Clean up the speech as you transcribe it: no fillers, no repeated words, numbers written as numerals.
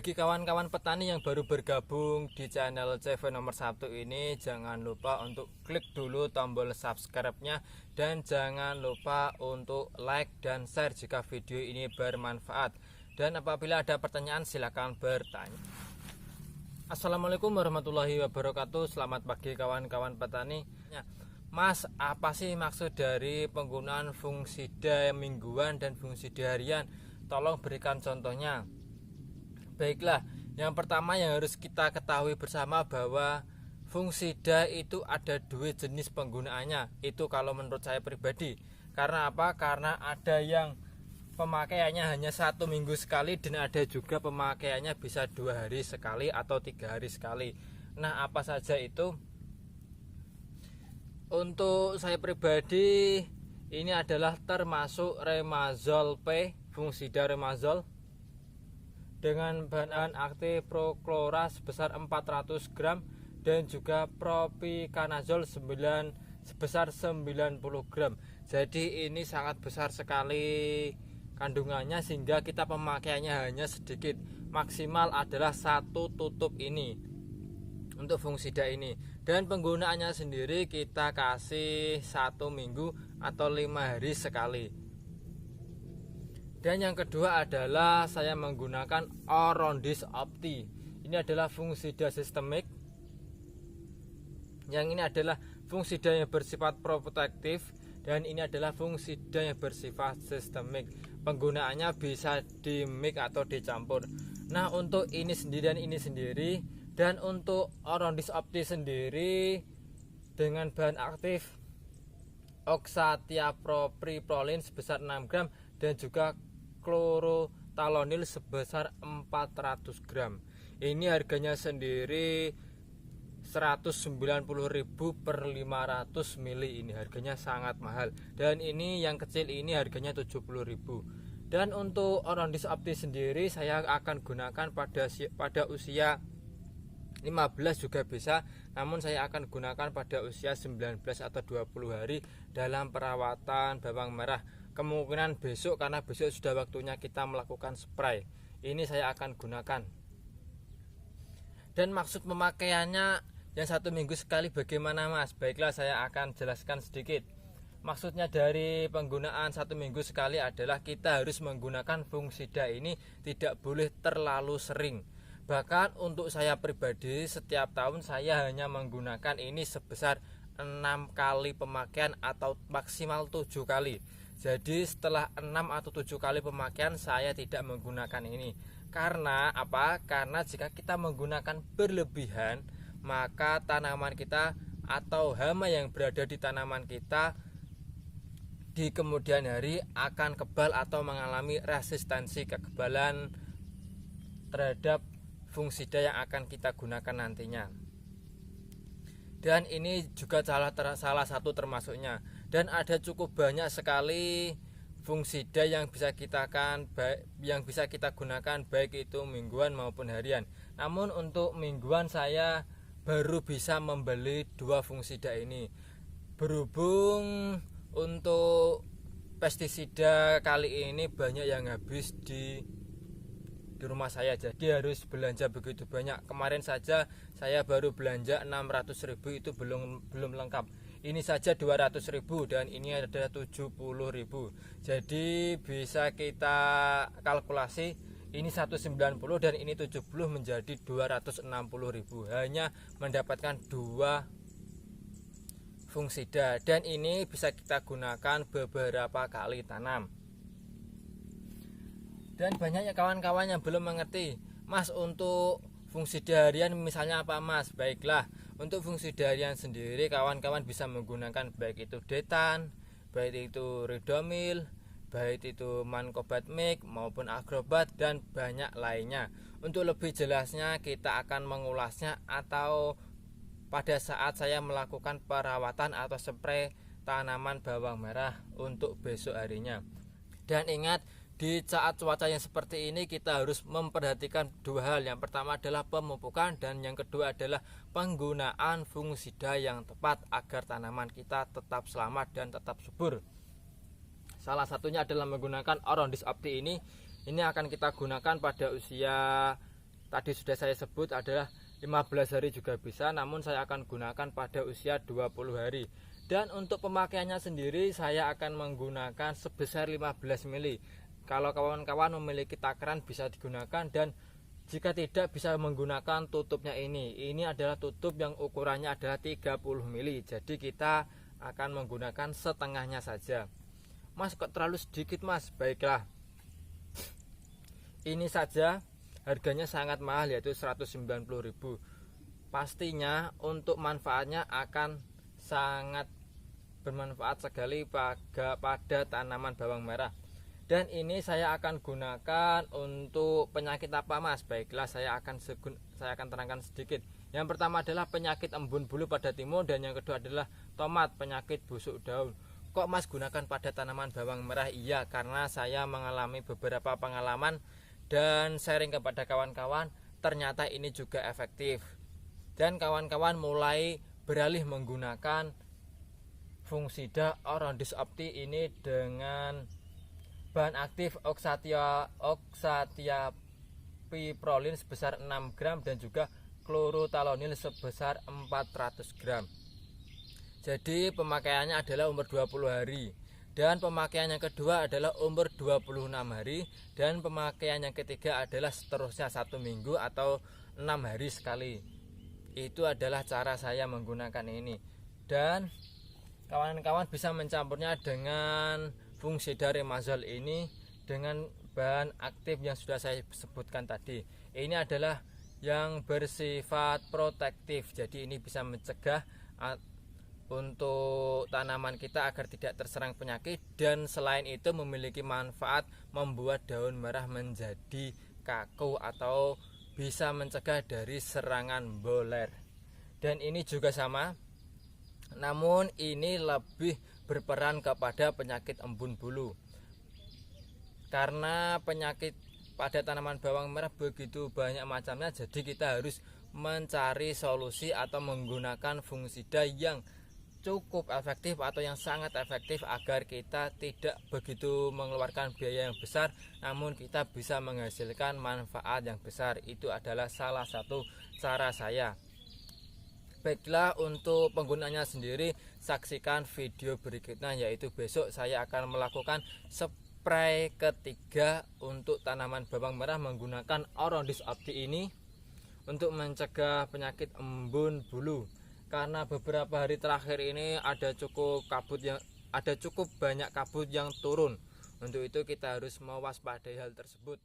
Bagi kawan-kawan petani yang baru bergabung di channel CV nomor 1 ini, jangan lupa untuk klik dulu tombol subscribe-nya dan jangan lupa untuk like dan share jika video ini bermanfaat. Dan apabila ada pertanyaan silakan bertanya. Assalamualaikum warahmatullahi wabarakatuh. Selamat pagi kawan-kawan petani. Mas, apa sih maksud dari penggunaan fungisida mingguan dan fungisida harian? Tolong berikan contohnya. Baiklah, yang pertama yang harus kita ketahui bersama bahwa fungisida itu ada dua jenis penggunaannya. Itu kalau menurut saya pribadi. Karena apa? Karena ada yang pemakaiannya hanya 1 minggu sekali dan ada juga pemakaiannya bisa 2 hari sekali atau 3 hari sekali. Nah, apa saja itu? Untuk saya pribadi ini adalah termasuk Remazol P, fungisida Remazol dengan bahan aktif Prochlora sebesar 400 gram dan juga Propiconazole sebesar 90 gram. Jadi ini sangat besar sekali kandungannya sehingga kita pemakaiannya hanya sedikit. Maksimal adalah 1 tutup ini untuk fungisida ini. Dan penggunaannya sendiri kita kasih 1 minggu atau 5 hari sekali. Dan yang kedua adalah saya menggunakan Orondis Opti. Ini adalah fungisida sistemik. Yang ini adalah fungisida yang bersifat protektif dan ini adalah fungisida yang bersifat sistemik. Penggunaannya bisa di mix atau dicampur. Nah, untuk ini sendiri dan ini sendiri, dan untuk Orondis Opti sendiri dengan bahan aktif oxatiapropiprolin sebesar 6 gram dan juga chlorothalonil sebesar 400 gram. Ini harganya sendiri 190.000 per 500 ml. Ini harganya sangat mahal. Dan ini yang kecil ini harganya 70.000. Dan untuk Orondis Opti sendiri saya akan gunakan pada usia 15 juga bisa, namun saya akan gunakan pada usia 19 atau 20 hari dalam perawatan bawang merah. Kemungkinan besok karena besok sudah waktunya kita melakukan spray. Ini saya akan gunakan. Dan maksud pemakaiannya yang 1 minggu sekali bagaimana, Mas? Baiklah, saya akan jelaskan sedikit. Maksudnya dari penggunaan 1 minggu sekali adalah kita harus menggunakan fungisida ini tidak boleh terlalu sering. Bahkan untuk saya pribadi setiap tahun saya hanya menggunakan ini sebesar 6 kali pemakaian atau maksimal 7 kali. Jadi setelah 6 atau 7 kali pemakaian saya tidak menggunakan ini. Karena apa? Karena jika kita menggunakan berlebihan, maka tanaman kita atau hama yang berada di tanaman kita di kemudian hari akan kebal atau mengalami resistensi kekebalan terhadap fungisida yang akan kita gunakan nantinya. Dan ini juga salah satu termasuknya. Dan ada cukup banyak sekali fungisida yang bisa kita gunakan baik itu mingguan maupun harian. Namun untuk mingguan saya baru bisa membeli 2 fungisida ini. Berhubung untuk pestisida kali ini banyak yang habis di rumah saya, jadi harus belanja begitu banyak. Kemarin saja saya baru belanja 600.000, itu belum lengkap. Ini saja 200.000 dan ini ada 70.000. Jadi bisa kita kalkulasi ini 190 dan ini 70 menjadi 260.000. Hanya mendapatkan 2 fungisida dan ini bisa kita gunakan beberapa kali tanam. Dan banyaknya kawan-kawan yang belum mengerti, Mas, untuk fungisida harian misalnya apa, Mas? Baiklah, untuk fungisida harian sendiri kawan-kawan bisa menggunakan baik itu Detan, baik itu Ridomil, baik itu Mankobat Mix maupun Agrobat dan banyak lainnya. Untuk lebih jelasnya kita akan mengulasnya atau pada saat saya melakukan perawatan atau spray tanaman bawang merah untuk besok harinya. Dan ingat, di saat cuaca yang seperti ini kita harus memperhatikan 2 hal. Yang pertama adalah pemupukan dan yang kedua adalah penggunaan fungisida yang tepat agar tanaman kita tetap selamat dan tetap subur. Salah satunya adalah menggunakan Orondis Opti ini. Ini akan kita gunakan pada usia tadi sudah saya sebut adalah 15 hari juga bisa, namun saya akan gunakan pada usia 20 hari. Dan untuk pemakaiannya sendiri saya akan menggunakan sebesar 15 mili. Kalau kawan-kawan memiliki takaran bisa digunakan, dan jika tidak bisa menggunakan tutupnya ini. Ini adalah tutup yang ukurannya adalah 30 mili. Jadi kita akan menggunakan setengahnya saja. Mas, kok terlalu sedikit, Mas? Baiklah. Ini saja harganya sangat mahal, yaitu 190.000. Pastinya untuk manfaatnya akan sangat bermanfaat sekali pada tanaman bawang merah. Dan ini saya akan gunakan untuk penyakit apa, Mas? Baiklah, saya akan terangkan sedikit. Yang pertama adalah penyakit embun bulu pada timun, dan yang kedua adalah tomat, penyakit busuk daun. Kok Mas gunakan pada tanaman bawang merah? Iya, karena saya mengalami beberapa pengalaman dan sharing kepada kawan-kawan, ternyata ini juga efektif. Dan kawan-kawan mulai beralih menggunakan Fungsida Orondis Opti ini dengan bahan aktif oxatiapiprolin sebesar 6 gram dan juga klorotalonil sebesar 400 gram. Jadi pemakaiannya adalah umur 20 hari. Dan pemakaian yang kedua adalah umur 26 hari. Dan pemakaian yang ketiga adalah seterusnya 1 minggu atau 6 hari sekali. Itu adalah cara saya menggunakan ini. Dan kawan-kawan bisa mencampurnya dengan Fungsida Remazol ini dengan bahan aktif yang sudah saya sebutkan tadi. Ini adalah yang bersifat protektif, jadi ini bisa mencegah untuk tanaman kita agar tidak terserang penyakit, dan selain itu memiliki manfaat membuat daun merah menjadi kaku atau bisa mencegah dari serangan boler. Dan ini juga sama, namun ini lebih berperan kepada penyakit embun bulu, karena penyakit pada tanaman bawang merah begitu banyak macamnya. Jadi kita harus mencari solusi atau menggunakan fungsida yang cukup efektif atau yang sangat efektif agar kita tidak begitu mengeluarkan biaya yang besar, namun kita bisa menghasilkan manfaat yang besar. Itu adalah salah satu cara saya. Baiklah, untuk penggunanya sendiri saksikan video berikutnya, yaitu besok saya akan melakukan spray ketiga untuk tanaman bawang merah menggunakan Orondis Opti ini untuk mencegah penyakit embun bulu. Karena beberapa hari terakhir ini ada cukup banyak kabut yang turun. Untuk itu kita harus mewaspadai hal tersebut.